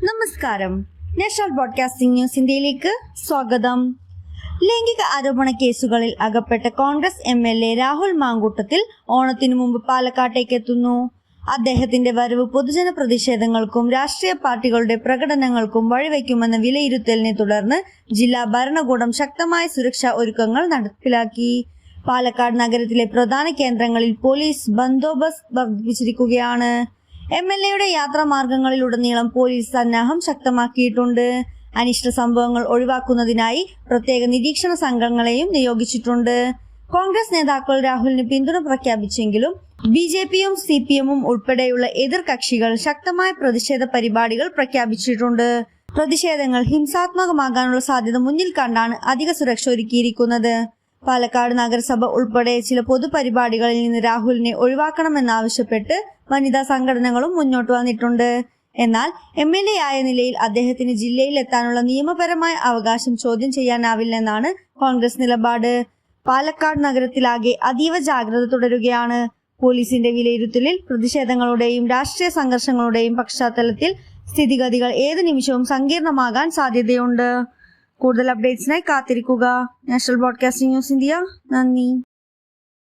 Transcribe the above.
നമസ്കാരം. National broadcasting news ഇന്ത്യയിലേക്ക് സ്വാഗതം. ലൈംഗിക ആരോപണ കേസുകളിൽ അകപ്പെട്ട കോൺഗ്രസ് MLA രാഹുൽ മാങ്കൂട്ടത്തിൽ ഓണത്തിനു മുമ്പ് പാലക്കാട്ടേക്ക് എത്തുന്നു. അദ്ദേഹത്തിന്റെ വരവ് പൊതുജന പ്രതിഷേധങ്ങൾക്കും രാഷ്ട്രീയ പാർട്ടികളുടെ പ്രകടനങ്ങൾക്കും വഴിവെക്കുമെന്ന വിലയിരുത്തലിനെ തുടർന്ന് ജില്ലാ ഭരണകൂടം ശക്തമായ സുരക്ഷാ ഒരുക്കങ്ങൾ നടപ്പിലാക്കി. പാലക്കാട് നഗരത്തിലെ പ്രധാന കേന്ദ്രങ്ങളിൽ പോലീസ് ബന്ദോബസ്ത് വർദ്ധിപ്പിച്ചിരിക്കുകയാണ്. MLAയുടെ യാത്രാമാർഗങ്ങളിലുടനീളം പോലീസ് സന്നാഹം ശക്തമാക്കിയിട്ടുണ്ട്. അനിഷ്ട സംഭവങ്ങൾ ഒഴിവാക്കുന്നതിനായി പ്രത്യേക നിരീക്ഷണ സംഘങ്ങളെയും നിയോഗിച്ചിട്ടുണ്ട്. കോൺഗ്രസ് നേതാക്കൾ രാഹുലിന് പിന്തുണ പ്രഖ്യാപിച്ചെങ്കിലും BJPയും CPMഉം ഉൾപ്പെടെയുള്ള എതിർ കക്ഷികൾ ശക്തമായ പ്രതിഷേധ പരിപാടികൾ പ്രഖ്യാപിച്ചിട്ടുണ്ട്. പ്രതിഷേധങ്ങൾ ഹിംസാത്മകമാകാനുള്ള സാധ്യത മുന്നിൽ കണ്ടാണ് അധിക സുരക്ഷ ഒരുക്കിയിരിക്കുന്നത്. പാലക്കാട് നഗരസഭ ഉൾപ്പെടെ ചില പൊതുപരിപാടികളിൽ നിന്ന് രാഹുലിനെ ഒഴിവാക്കണമെന്നാവശ്യപ്പെട്ട് വനിതാ സംഘടനകളും മുന്നോട്ട് വന്നിട്ടുണ്ട്. എന്നാൽ MLA ആയ നിലയിൽ അദ്ദേഹത്തിന് ജില്ലയിൽ എത്താനുള്ള നിയമപരമായ അവകാശം ചോദ്യം ചെയ്യാനാവില്ലെന്നാണ് കോൺഗ്രസ് നിലപാട്. പാലക്കാട് നഗരത്തിലാകെ അതീവ ജാഗ്രത തുടരുകയാണ്. പോലീസിന്റെ വിലയിരുത്തലിൽ പ്രതിഷേധങ്ങളുടെയും രാഷ്ട്രീയ സംഘർഷങ്ങളുടെയും പശ്ചാത്തലത്തിൽ സ്ഥിതിഗതികൾ ഏത് നിമിഷവും സങ്കീർണമാകാൻ സാധ്യതയുണ്ട്. കൂടുതൽ അപ്ഡേറ്റ്സിനായി കാത്തിരിക്കുക. National broadcasting news India. നന്ദി.